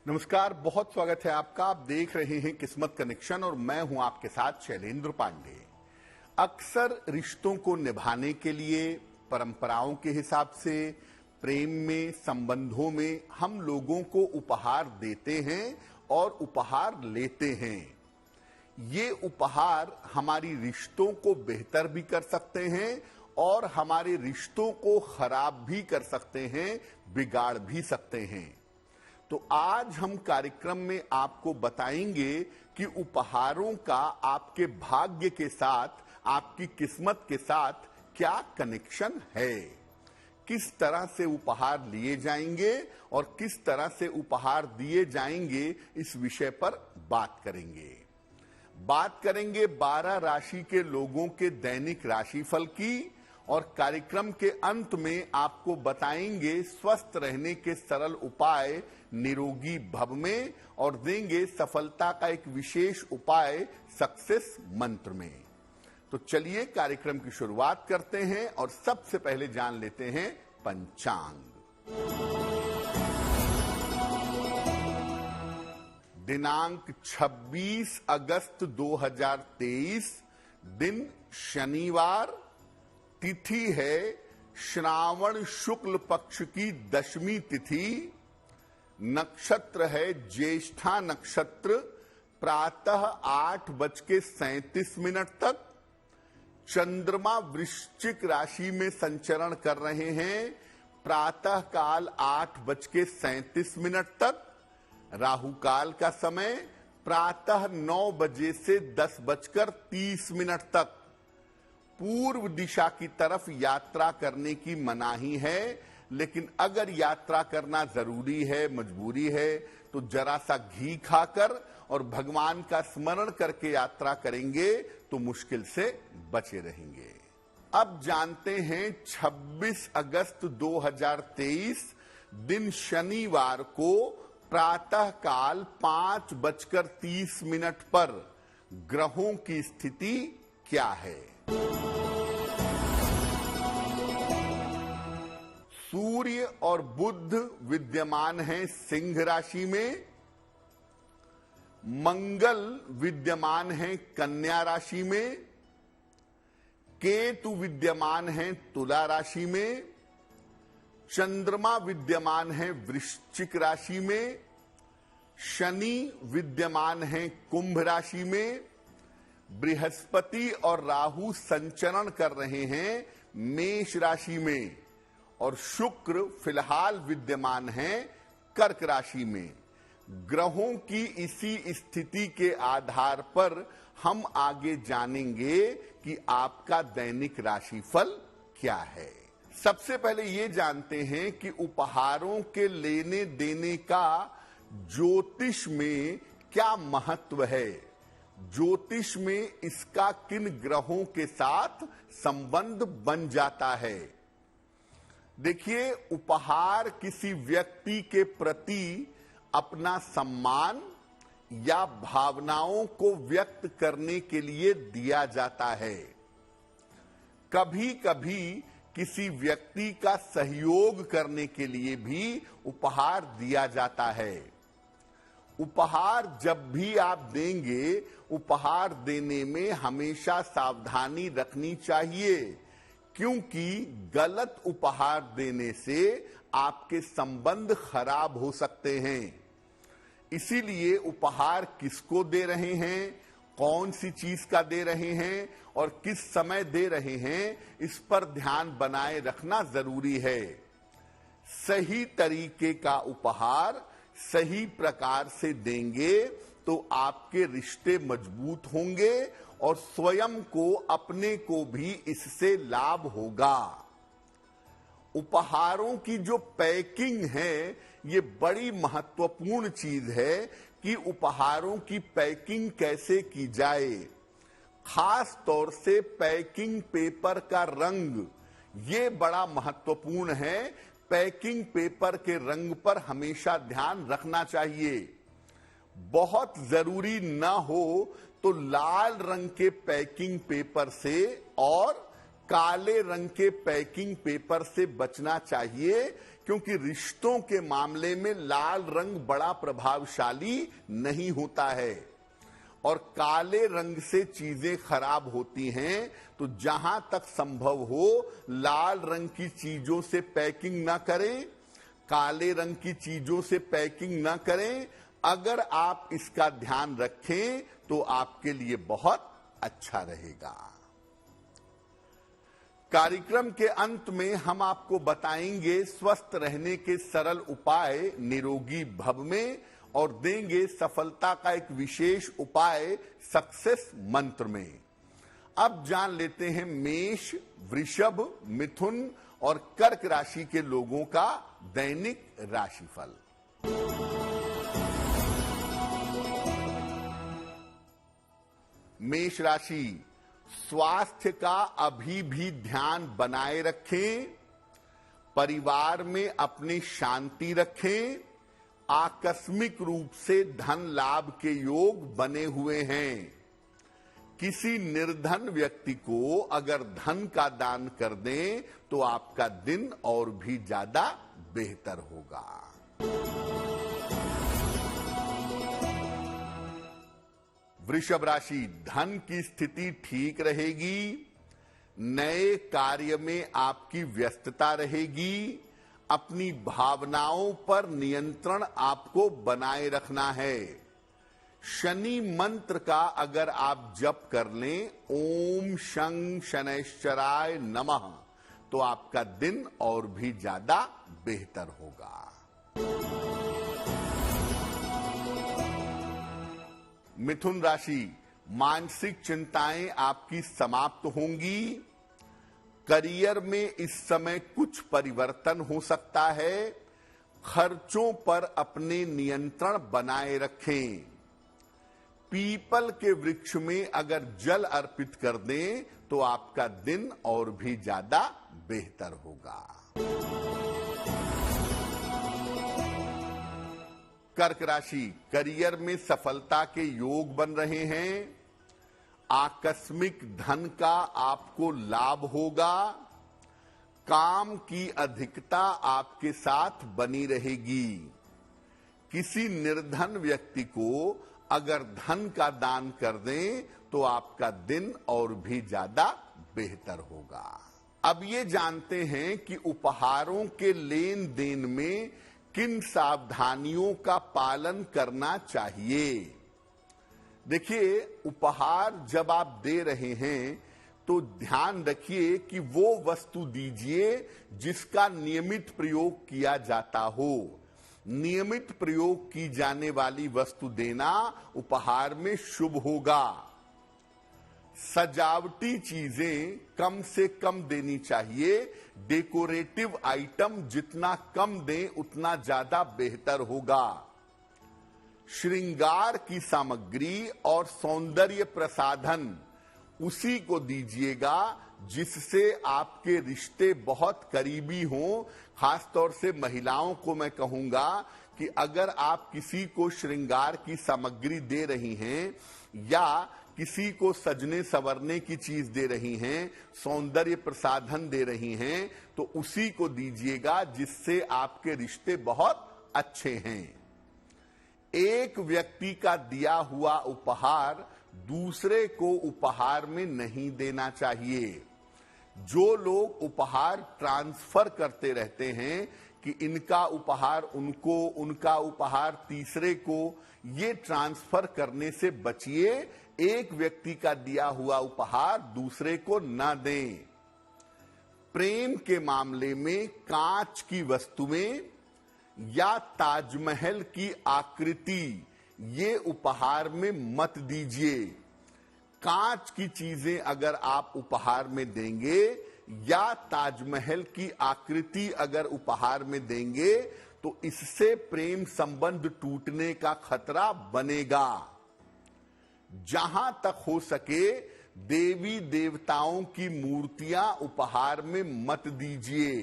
नमस्कार, बहुत स्वागत है आपका। आप देख रहे हैं किस्मत कनेक्शन और मैं हूं आपके साथ शैलेंद्र पांडे। अक्सर रिश्तों को निभाने के लिए परंपराओं के हिसाब से प्रेम में, संबंधों में हम लोगों को उपहार देते हैं और उपहार लेते हैं। ये उपहार हमारी रिश्तों को बेहतर भी कर सकते हैं और हमारे रिश्तों को खराब भी कर सकते हैं, बिगाड़ भी सकते हैं। तो आज हम कार्यक्रम में आपको बताएंगे कि उपहारों का आपके भाग्य के साथ, आपकी किस्मत के साथ क्या कनेक्शन है, किस तरह से उपहार लिए जाएंगे और किस तरह से उपहार दिए जाएंगे, इस विषय पर बात करेंगे। 12 राशि के लोगों के दैनिक राशिफल की और कार्यक्रम के अंत में आपको बताएंगे स्वस्थ रहने के सरल उपाय निरोगी भव में और देंगे सफलता का एक विशेष उपाय सक्सेस मंत्र में। तो चलिए कार्यक्रम की शुरुआत करते हैं और सबसे पहले जान लेते हैं पंचांग। दिनांक 26 अगस्त 2023, दिन शनिवार, तिथि है श्रावण शुक्ल पक्ष की दशमी तिथि, नक्षत्र है ज्येष्ठा नक्षत्र, प्रातः 8:37 तक। चंद्रमा वृश्चिक राशि में संचरण कर रहे हैं, प्रातः काल 8:37 तक। राहु काल का समय प्रातः 9 बजे से 10:30 तक। पूर्व दिशा की तरफ यात्रा करने की मनाही है, लेकिन अगर यात्रा करना जरूरी है, मजबूरी है, तो जरा सा घी खाकर और भगवान का स्मरण करके यात्रा करेंगे तो मुश्किल से बचे रहेंगे। अब जानते हैं 26 अगस्त 2023, दिन शनिवार को प्रातः काल 5:30 पर ग्रहों की स्थिति क्या है। सूर्य और बुध विद्यमान हैं सिंह राशि में, मंगल विद्यमान हैं कन्या राशि में, केतु विद्यमान हैं तुला राशि में, चंद्रमा विद्यमान हैं वृश्चिक राशि में, शनि विद्यमान हैं कुंभ राशि में, बृहस्पति और राहु संचरण कर रहे हैं मेष राशि में और शुक्र फिलहाल विद्यमान हैं कर्क राशि में। ग्रहों की इसी स्थिति के आधार पर हम आगे जानेंगे कि आपका दैनिक राशिफल क्या है। सबसे पहले ये जानते हैं कि उपहारों के लेने देने का ज्योतिष में क्या महत्व है, ज्योतिष में इसका किन ग्रहों के साथ संबंध बन जाता है। देखिए, उपहार किसी व्यक्ति के प्रति अपना सम्मान या भावनाओं को व्यक्त करने के लिए दिया जाता है। कभी कभी किसी व्यक्ति का सहयोग करने के लिए भी उपहार दिया जाता है। उपहार जब भी आप देंगे, उपहार देने में हमेशा सावधानी रखनी चाहिए, क्योंकि गलत उपहार देने से आपके संबंध खराब हो सकते हैं। इसीलिए उपहार किसको दे रहे हैं, कौन सी चीज का दे रहे हैं और किस समय दे रहे हैं, इस पर ध्यान बनाए रखना जरूरी है। सही तरीके का उपहार सही प्रकार से देंगे तो आपके रिश्ते मजबूत होंगे और स्वयं को, अपने को भी इससे लाभ होगा। उपहारों की जो पैकिंग है, ये बड़ी महत्वपूर्ण चीज है कि उपहारों की पैकिंग कैसे की जाए। खास तौर से पैकिंग पेपर का रंग, ये बड़ा महत्वपूर्ण है। पैकिंग पेपर के रंग पर हमेशा ध्यान रखना चाहिए। बहुत जरूरी ना हो तो लाल रंग के पैकिंग पेपर से और काले रंग के पैकिंग पेपर से बचना चाहिए, क्योंकि रिश्तों के मामले में लाल रंग बड़ा प्रभावशाली नहीं होता है और काले रंग से चीजें खराब होती हैं। तो जहां तक संभव हो लाल रंग की चीजों से पैकिंग ना करें, काले रंग की चीजों से पैकिंग ना करें। अगर आप इसका ध्यान रखें तो आपके लिए बहुत अच्छा रहेगा। कार्यक्रम के अंत में हम आपको बताएंगे स्वस्थ रहने के सरल उपाय निरोगी भव में और देंगे सफलता का एक विशेष उपाय सक्सेस मंत्र में। अब जान लेते हैं मेष, वृषभ, मिथुन और कर्क राशि के लोगों का दैनिक राशिफल। मेष राशि, स्वास्थ्य का अभी भी ध्यान बनाए रखें, परिवार में अपनी शांति रखें। आकस्मिक रूप से धन लाभ के योग बने हुए हैं। किसी निर्धन व्यक्ति को अगर धन का दान कर दें तो आपका दिन और भी ज्यादा बेहतर होगा। वृषभ राशि, धन की स्थिति ठीक रहेगी। नए कार्य में आपकी व्यस्तता रहेगी। अपनी भावनाओं पर नियंत्रण आपको बनाए रखना है। शनि मंत्र का अगर आप जप कर लें, ओम शं शनैश्चराय नमः, तो आपका दिन और भी ज्यादा बेहतर होगा। मिथुन राशि, मानसिक चिंताएं आपकी समाप्त होंगी। करियर में इस समय कुछ परिवर्तन हो सकता है। खर्चों पर अपने नियंत्रण बनाए रखें। पीपल के वृक्ष में अगर जल अर्पित कर दें तो आपका दिन और भी ज्यादा बेहतर होगा। कर्क राशि, करियर में सफलता के योग बन रहे हैं। आकस्मिक धन का आपको लाभ होगा। काम की अधिकता आपके साथ बनी रहेगी। किसी निर्धन व्यक्ति को अगर धन का दान कर दें तो आपका दिन और भी ज्यादा बेहतर होगा। अब ये जानते हैं कि उपहारों के लेन देन में किन सावधानियों का पालन करना चाहिए। देखिए, उपहार जब आप दे रहे हैं तो ध्यान रखिए कि वो वस्तु दीजिए जिसका नियमित प्रयोग किया जाता हो। नियमित प्रयोग की जाने वाली वस्तु देना उपहार में शुभ होगा। सजावटी चीजें कम से कम देनी चाहिए। डेकोरेटिव आइटम जितना कम दें उतना ज्यादा बेहतर होगा। श्रृंगार की सामग्री और सौंदर्य प्रसाधन उसी को दीजिएगा जिससे आपके रिश्ते बहुत करीबी हों। खासतौर से महिलाओं को मैं कहूंगा कि अगर आप किसी को श्रृंगार की सामग्री दे रही हैं या किसी को सजने संवरने की चीज दे रही हैं, सौंदर्य प्रसाधन दे रही हैं, तो उसी को दीजिएगा जिससे आपके रिश्ते बहुत अच्छे हैं। एक व्यक्ति का दिया हुआ उपहार दूसरे को उपहार में नहीं देना चाहिए। जो लोग उपहार ट्रांसफर करते रहते हैं कि इनका उपहार उनको, उनका उपहार तीसरे को, ये ट्रांसफर करने से बचिए। एक व्यक्ति का दिया हुआ उपहार दूसरे को न दें। प्रेम के मामले में कांच की वस्तुएं या ताजमहल की आकृति ये उपहार में मत दीजिए। कांच की चीजें अगर आप उपहार में देंगे या ताजमहल की आकृति अगर उपहार में देंगे तो इससे प्रेम संबंध टूटने का खतरा बनेगा। जहां तक हो सके देवी देवताओं की मूर्तियां उपहार में मत दीजिए।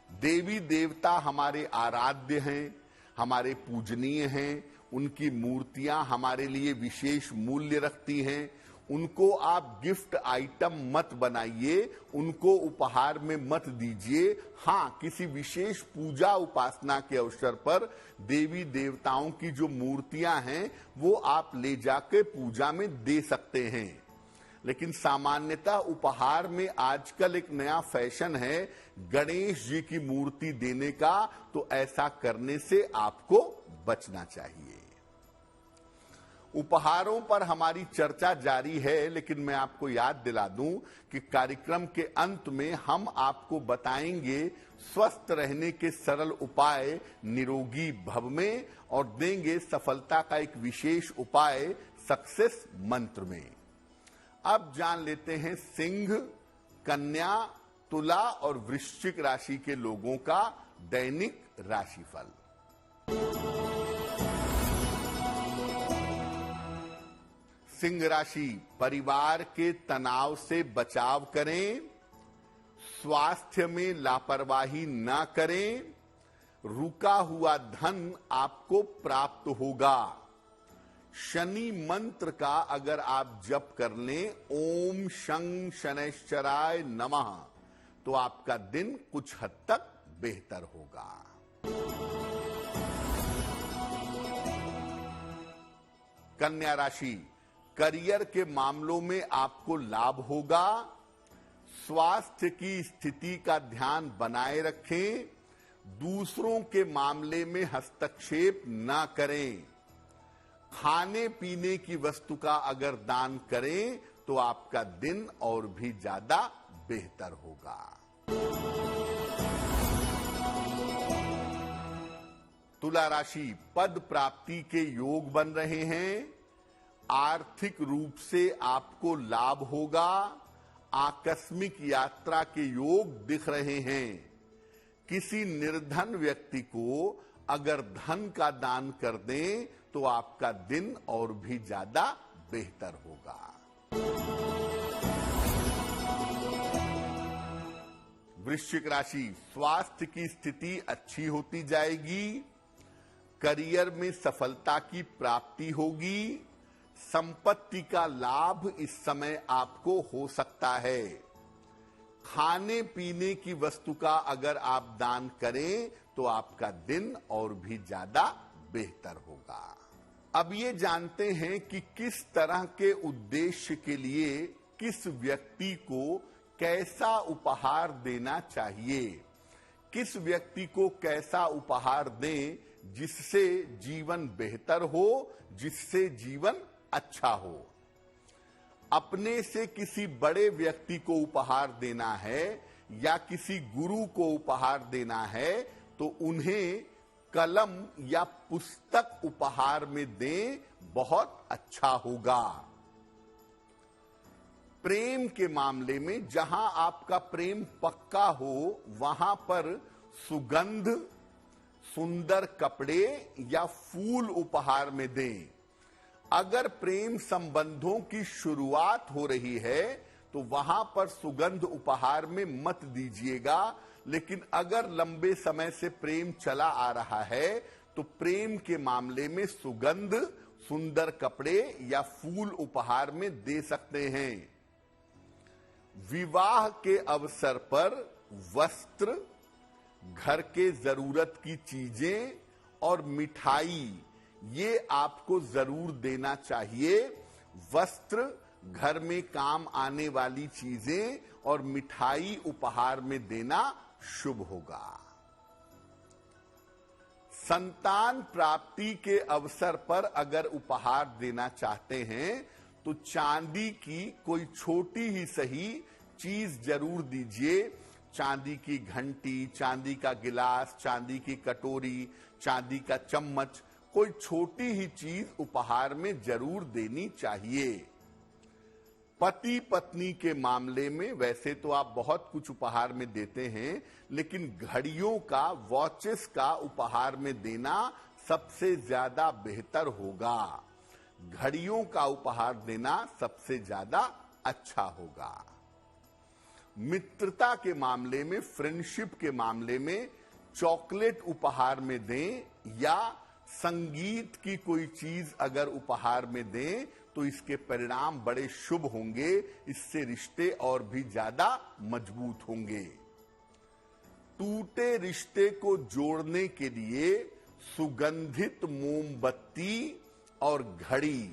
देवी देवता हमारे आराध्य हैं, हमारे पूजनीय हैं। उनकी मूर्तियां हमारे लिए विशेष मूल्य रखती हैं। उनको आप गिफ्ट आइटम मत बनाइए, उनको उपहार में मत दीजिए। हाँ, किसी विशेष पूजा उपासना के अवसर पर देवी देवताओं की जो मूर्तियां हैं वो आप ले जाके पूजा में दे सकते हैं, लेकिन सामान्यतः उपहार में आजकल एक नया फैशन है गणेश जी की मूर्ति देने का, तो ऐसा करने से आपको बचना चाहिए। उपहारों पर हमारी चर्चा जारी है, लेकिन मैं आपको याद दिला दूं कि कार्यक्रम के अंत में हम आपको बताएंगे स्वस्थ रहने के सरल उपाय निरोगी भव में, और देंगे सफलता का एक विशेष उपाय सक्सेस मंत्र में। अब जान लेते हैं सिंह, कन्या, तुला और वृश्चिक राशि के लोगों का दैनिक राशिफल। सिंह राशि, परिवार के तनाव से बचाव करें, स्वास्थ्य में लापरवाही न करें, रुका हुआ धन आपको प्राप्त होगा। शनि मंत्र का अगर आप जप कर लें, ओम शं शनैश्चराय नमः, तो आपका दिन कुछ हद तक बेहतर होगा। कन्या राशि, करियर के मामलों में आपको लाभ होगा। स्वास्थ्य की स्थिति का ध्यान बनाए रखें, दूसरों के मामले में हस्तक्षेप न करें। खाने पीने की वस्तु का अगर दान करें तो आपका दिन और भी ज्यादा बेहतर होगा। तुला राशि, पद प्राप्ति के योग बन रहे हैं, आर्थिक रूप से आपको लाभ होगा, आकस्मिक यात्रा के योग दिख रहे हैं। किसी निर्धन व्यक्ति को अगर धन का दान कर दें तो आपका दिन और भी ज्यादा बेहतर होगा। वृश्चिक राशि, स्वास्थ्य की स्थिति अच्छी होती जाएगी, करियर में सफलता की प्राप्ति होगी, संपत्ति का लाभ इस समय आपको हो सकता है। खाने पीने की वस्तु का अगर आप दान करें तो आपका दिन और भी ज्यादा बेहतर होगा। अब ये जानते हैं कि किस तरह के उद्देश्य के लिए किस व्यक्ति को कैसा उपहार देना चाहिए, किस व्यक्ति को कैसा उपहार दें जिससे जीवन बेहतर हो, जिससे जीवन अच्छा हो। अपने से किसी बड़े व्यक्ति को उपहार देना है या किसी गुरु को उपहार देना है तो उन्हें कलम या पुस्तक उपहार में दें, बहुत अच्छा होगा। प्रेम के मामले में जहां आपका प्रेम पक्का हो वहां पर सुगंध, सुंदर कपड़े या फूल उपहार में दें। अगर प्रेम संबंधों की शुरुआत हो रही है तो वहां पर सुगंध उपहार में मत दीजिएगा, लेकिन अगर लंबे समय से प्रेम चला आ रहा है तो प्रेम के मामले में सुगंध, सुंदर कपड़े या फूल उपहार में दे सकते हैं। विवाह के अवसर पर वस्त्र, घर के जरूरत की चीजें और मिठाई ये आपको जरूर देना चाहिए। वस्त्र, घर में काम आने वाली चीजें और मिठाई उपहार में देना शुभ होगा। संतान प्राप्ति के अवसर पर अगर उपहार देना चाहते हैं तो चांदी की कोई छोटी ही सही चीज जरूर दीजिए। चांदी की घंटी, चांदी का गिलास, चांदी की कटोरी, चांदी का चम्मच, कोई छोटी ही चीज उपहार में जरूर देनी चाहिए। पति पत्नी के मामले में वैसे तो आप बहुत कुछ उपहार में देते हैं, लेकिन घड़ियों का, वॉचेस का उपहार में देना सबसे ज्यादा बेहतर होगा। घड़ियों का उपहार देना सबसे ज्यादा अच्छा होगा। मित्रता के मामले में, फ्रेंडशिप के मामले में चॉकलेट उपहार में दें या संगीत की कोई चीज अगर उपहार में दें तो इसके परिणाम बड़े शुभ होंगे, इससे रिश्ते और भी ज्यादा मजबूत होंगे। टूटे रिश्ते को जोड़ने के लिए सुगंधित मोमबत्ती और घड़ी,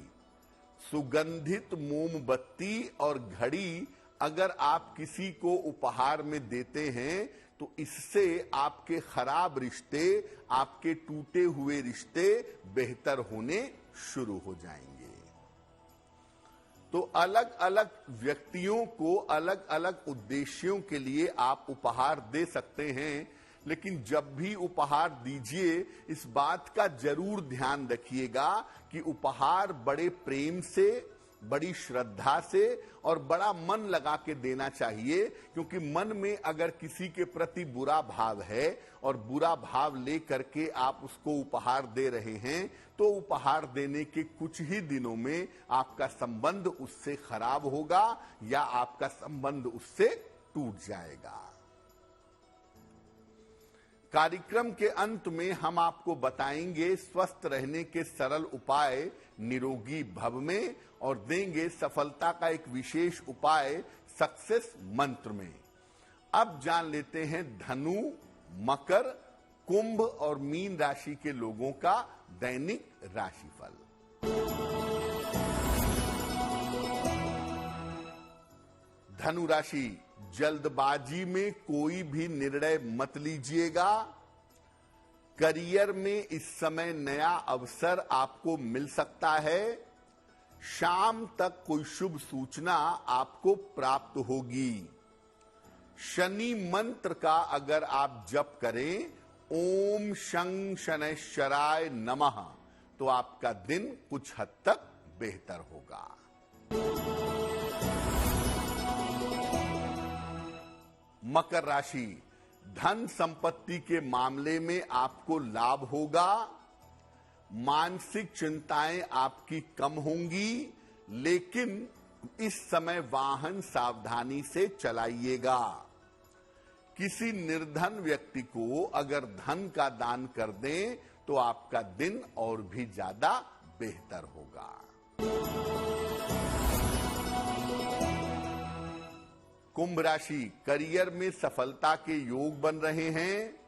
सुगंधित मोमबत्ती और घड़ी अगर आप किसी को उपहार में देते हैं तो इससे आपके खराब रिश्ते, आपके टूटे हुए रिश्ते बेहतर होने शुरू हो जाएंगे। तो अलग अलग व्यक्तियों को अलग अलग उद्देश्यों के लिए आप उपहार दे सकते हैं, लेकिन जब भी उपहार दीजिए इस बात का जरूर ध्यान रखिएगा कि उपहार बड़े प्रेम से, बड़ी श्रद्धा से और बड़ा मन लगा के देना चाहिए, क्योंकि मन में अगर किसी के प्रति बुरा भाव है और बुरा भाव लेकर के आप उसको उपहार दे रहे हैं तो उपहार देने के कुछ ही दिनों में आपका संबंध उससे खराब होगा या आपका संबंध उससे टूट जाएगा। कार्यक्रम के अंत में हम आपको बताएंगे स्वस्थ रहने के सरल उपाय निरोगी भव में और देंगे सफलता का एक विशेष उपाय सक्सेस मंत्र में। अब जान लेते हैं धनु, मकर, कुंभ और मीन राशि के लोगों का दैनिक राशिफल। धनु राशि, जल्दबाजी में कोई भी निर्णय मत लीजिएगा। करियर में इस समय नया अवसर आपको मिल सकता है। शाम तक कोई शुभ सूचना आपको प्राप्त होगी। शनि मंत्र का अगर आप जप करें ओम शं शनैश्चराय नमः तो आपका दिन कुछ हद तक बेहतर होगा। मकर राशि, धन संपत्ति के मामले में आपको लाभ होगा। मानसिक चिंताएं आपकी कम होंगी, लेकिन इस समय वाहन सावधानी से चलाइएगा। किसी निर्धन व्यक्ति को अगर धन का दान कर दें तो आपका दिन और भी ज्यादा बेहतर होगा। कुंभ राशि, करियर में सफलता के योग बन रहे हैं।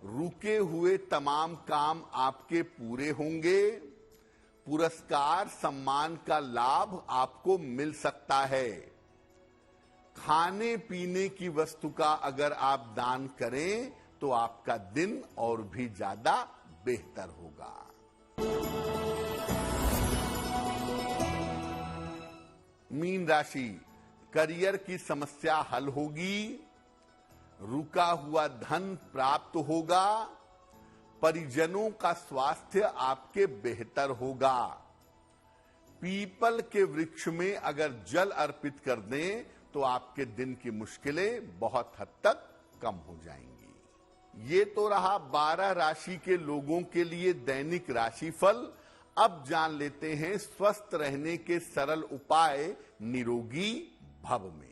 रुके हुए तमाम काम आपके पूरे होंगे। पुरस्कार, सम्मान का लाभ आपको मिल सकता है। खाने पीने की वस्तु का अगर आप दान करें तो आपका दिन और भी ज्यादा बेहतर होगा। मीन राशि, करियर की समस्या हल होगी। रुका हुआ धन प्राप्त होगा। परिजनों का स्वास्थ्य आपके बेहतर होगा। पीपल के वृक्ष में अगर जल अर्पित कर दें तो आपके दिन की मुश्किलें बहुत हद तक कम हो जाएंगी। ये तो रहा 12 राशि के लोगों के लिए दैनिक राशिफल। अब जान लेते हैं स्वस्थ रहने के सरल उपाय निरोगी भव में।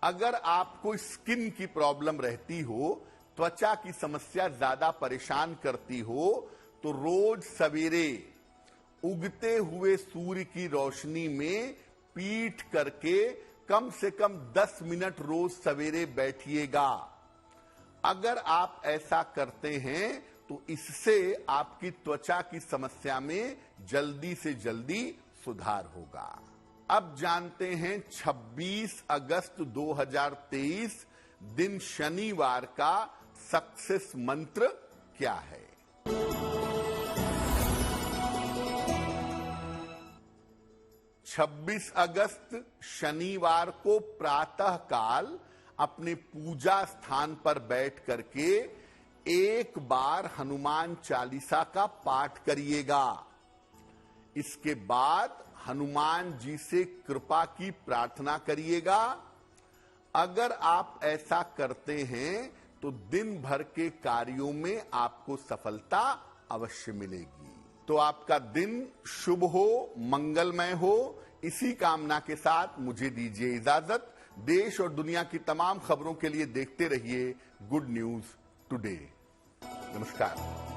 अगर आपको स्किन की प्रॉब्लम रहती हो, त्वचा की समस्या ज्यादा परेशान करती हो, तो रोज सवेरे उगते हुए सूर्य की रोशनी में पीठ करके कम से कम 10 मिनट रोज सवेरे बैठिएगा। अगर आप ऐसा करते हैं तो इससे आपकी त्वचा की समस्या में जल्दी से जल्दी सुधार होगा। अब जानते हैं 26 अगस्त 2023 दिन शनिवार का सक्सेस मंत्र क्या है। 26 अगस्त शनिवार को प्रातः काल अपने पूजा स्थान पर बैठ करके एक बार हनुमान चालीसा का पाठ करिएगा। इसके बाद हनुमान जी से कृपा की प्रार्थना करिएगा। अगर आप ऐसा करते हैं तो दिन भर के कार्यों में आपको सफलता अवश्य मिलेगी। तो आपका दिन शुभ हो, मंगलमय हो। इसी कामना के साथ मुझे दीजिए इजाजत। देश और दुनिया की तमाम खबरों के लिए देखते रहिए गुड न्यूज टुडे। नमस्कार।